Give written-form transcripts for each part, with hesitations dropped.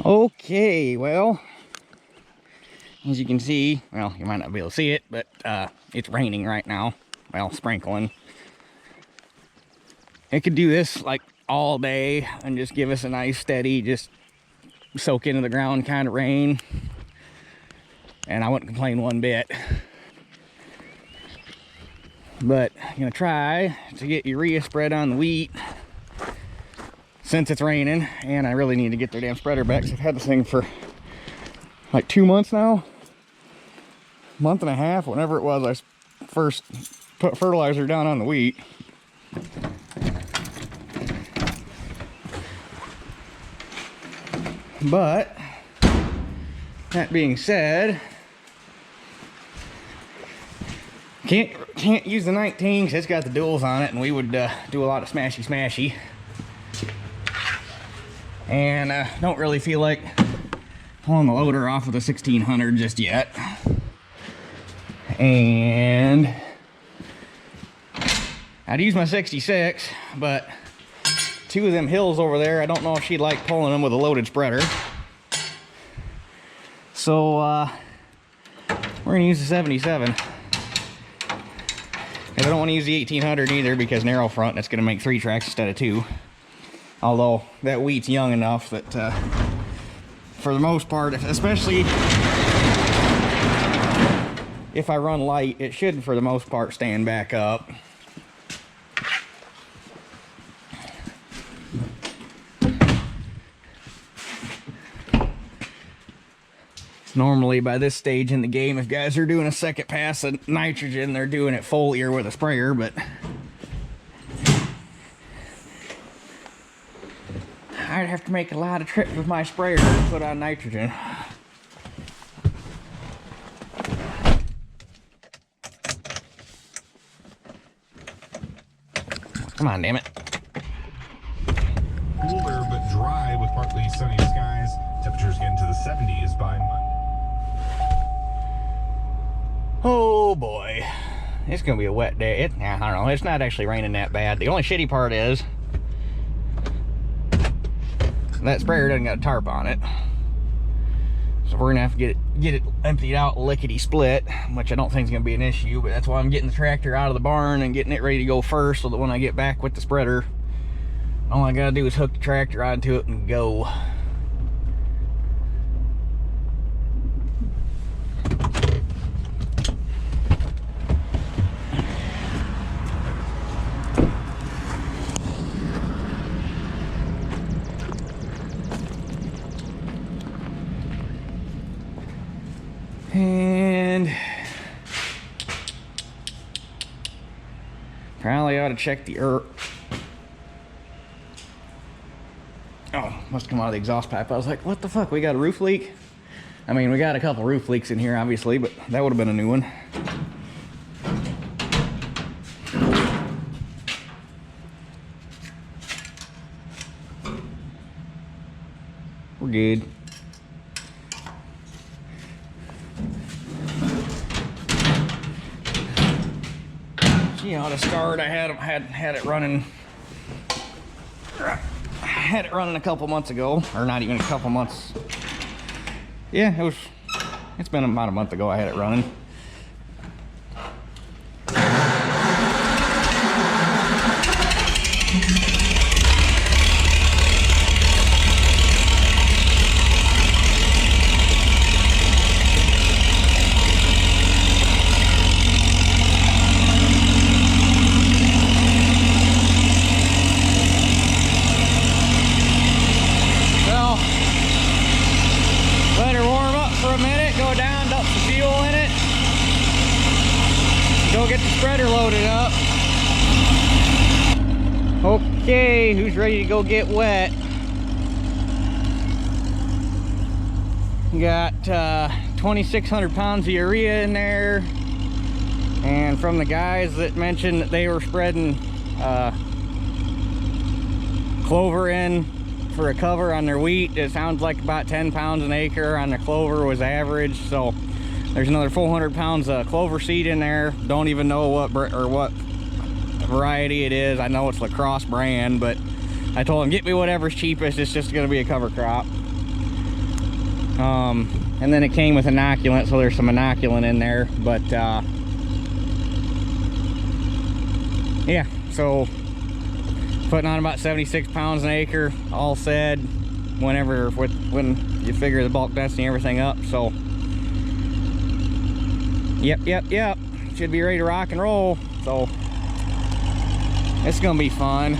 Okay, well, as you can see, well, you might not be able to see it, but it's raining right now. Well, sprinkling. It could do this like all day and just give us a nice steady, just soak into the ground kind of rain. And I wouldn't complain one bit. But I'm gonna try to get urea spread on the wheat since it's raining, and I really need to get their damn spreader back. So I've had this thing for like 2 months now, month and a half, whenever it was I first put fertilizer down on the wheat. But that being said, can't use the 19 because it's got the duals on it, and we would do a lot of smashy. And don't really feel like pulling the loader off of the 1600 just yet. And I'd use my 66, but two of them hills over there, I don't know if she'd like pulling them with a loaded spreader. So we're gonna use the 77. And I don't want to use the 1800 either because narrow front, that's gonna make 3 tracks instead of 2. Although that wheat's young enough that for the most part, especially if I run light, it should for the most part stand back up. Normally by this stage in the game, if guys are doing a second pass of nitrogen, they're doing it foliar with a sprayer, but I'd have to make a lot of trips with my sprayer to put on nitrogen. Come on, damn it. Cooler but dry with partly sunny skies. Temperatures get into the 70s by Monday. Oh boy, it's gonna be a wet day. I don't know, it's not actually raining that bad. The only shitty part is that sprayer doesn't got a tarp on it, so we're gonna have to get it emptied out lickety split, which I don't think is gonna be an issue. But that's why I'm getting the tractor out of the barn and getting it ready to go first, so that when I get back with the spreader, all I gotta do is hook the tractor onto it and go. And probably ought to check the Oh, must come out of the exhaust pipe. I was like, what the fuck, we got a roof leak? I mean, we got a couple roof leaks in here, obviously, but that would have been a new one. We're good. You know, to start, I had it running. I had it running a couple months ago, or not even a couple months. Yeah, it's been about a month ago I had it running. Go get the spreader loaded up. Okay, who's ready to go get wet? Got 2,600 pounds of urea in there. And from the guys that mentioned that they were spreading clover in for a cover on their wheat, it sounds like about 10 pounds an acre on the clover was average. So there's another 400 pounds of clover seed in there. Don't even know what variety it is. I know it's La Crosse brand, but I told him, get me whatever's cheapest. It's just gonna be a cover crop. And then it came with inoculant, so there's some inoculant in there. But yeah, so putting on about 76 pounds an acre, all said, when you figure the bulk density and everything up. So yep, should be ready to rock and roll. So it's gonna be fun.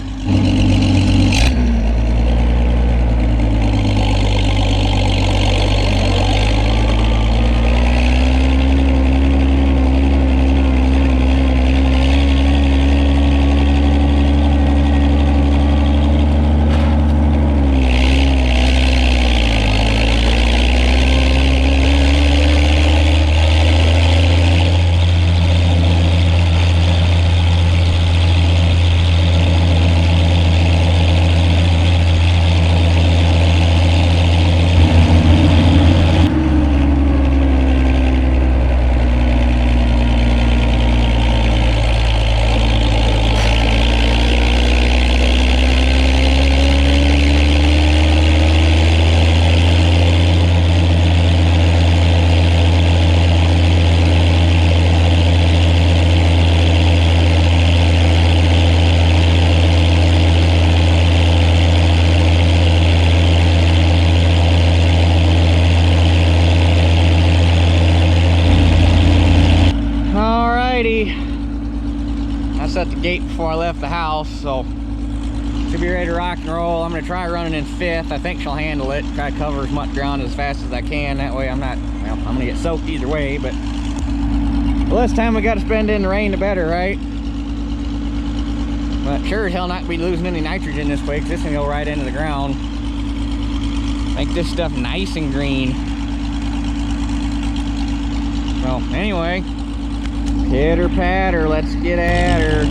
I set the gate before I left the house, so should be ready to rock and roll. I'm gonna try running in fifth. I think she'll handle it. Try to cover as much ground as fast as I can. That way I'm gonna get soaked either way, but the less time we got to spend in the rain, the better, right? But sure as hell not be losing any nitrogen this way, because this can go right into the ground. Make this stuff nice and green. So anyway, pitter patter, let's get at her.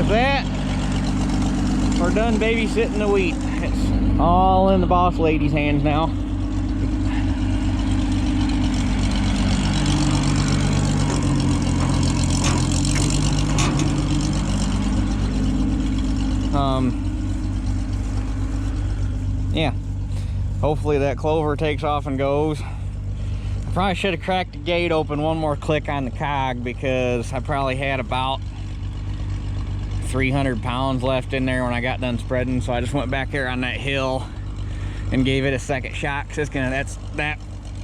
with that, we're done babysitting the wheat. It's all in the boss lady's hands now. Yeah, hopefully that clover takes off and goes. I probably should have cracked the gate open one more click on the cog, because I probably had about 300 pounds left in there when I got done spreading. So I just went back there on that hill and gave it a second shot, because that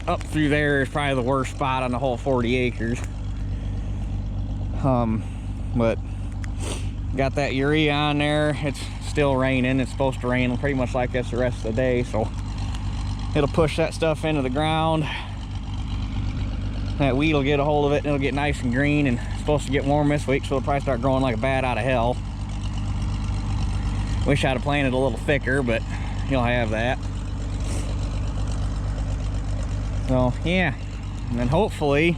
up through there is probably the worst spot on the whole 40 acres. But got that urea on there. It's still raining. It's supposed to rain pretty much like this the rest of the day, so it'll push that stuff into the ground. That weed will get a hold of it and it'll get nice and green, and it's supposed to get warm this week, so it'll probably start growing like a bat out of hell. Wish I'd have planted a little thicker, but you'll have that. So yeah, and then hopefully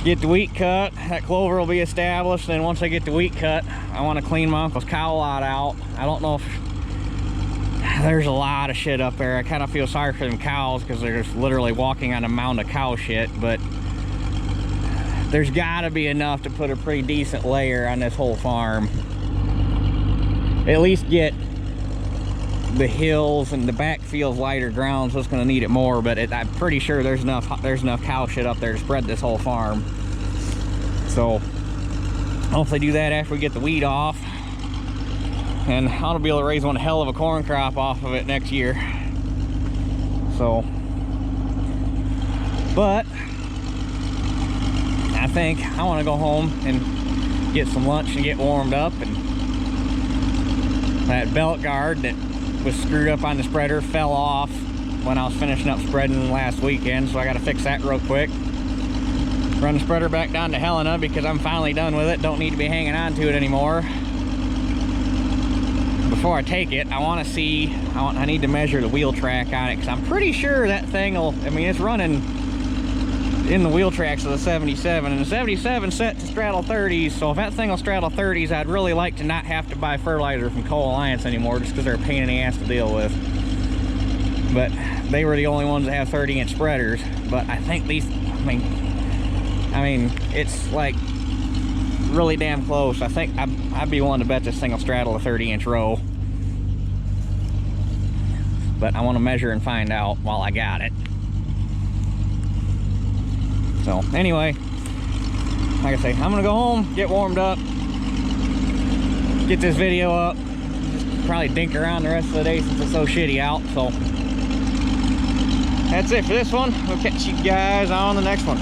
get the wheat cut. That clover will be established, and then once I get the wheat cut, I want to clean my uncle's cow lot out. I don't know if there's a lot of shit up there. I kind of feel sorry for them cows, because they're just literally walking on a mound of cow shit, but there's got to be enough to put a pretty decent layer on this whole farm. At least get the hills and the back fields lighter ground, so it's going to need it more, but I'm pretty sure there's enough cow shit up there to spread this whole farm. So hopefully do that after we get the weed off, and I'll be able to raise one hell of a corn crop off of it next year. So, but I think I want to go home and get some lunch and get warmed up. And that belt guard that was screwed up on the spreader fell off when I was finishing up spreading last weekend, so I got to fix that real quick. Run the spreader back down to Helena, because I'm finally done with it. Don't need to be hanging on to it anymore. Before I take it, I want to see, I need to measure the wheel track on it, because I'm pretty sure that thing will, I mean, it's running in the wheel tracks of the 77, and the 77 set to straddle 30s, so if that thing will straddle 30s, I'd really like to not have to buy fertilizer from Co-Alliance anymore, just because they're a pain in the ass to deal with. But they were the only ones that have 30-inch spreaders. But I think these, I mean, it's like really damn close. I think I'd be willing to bet this thing will straddle a 30-inch row. But I want to measure and find out while I got it. So anyway, like I say, I'm gonna go home, get warmed up, get this video up, just probably dink around the rest of the day since it's so shitty out. So that's it for this one. We'll catch you guys on the next one.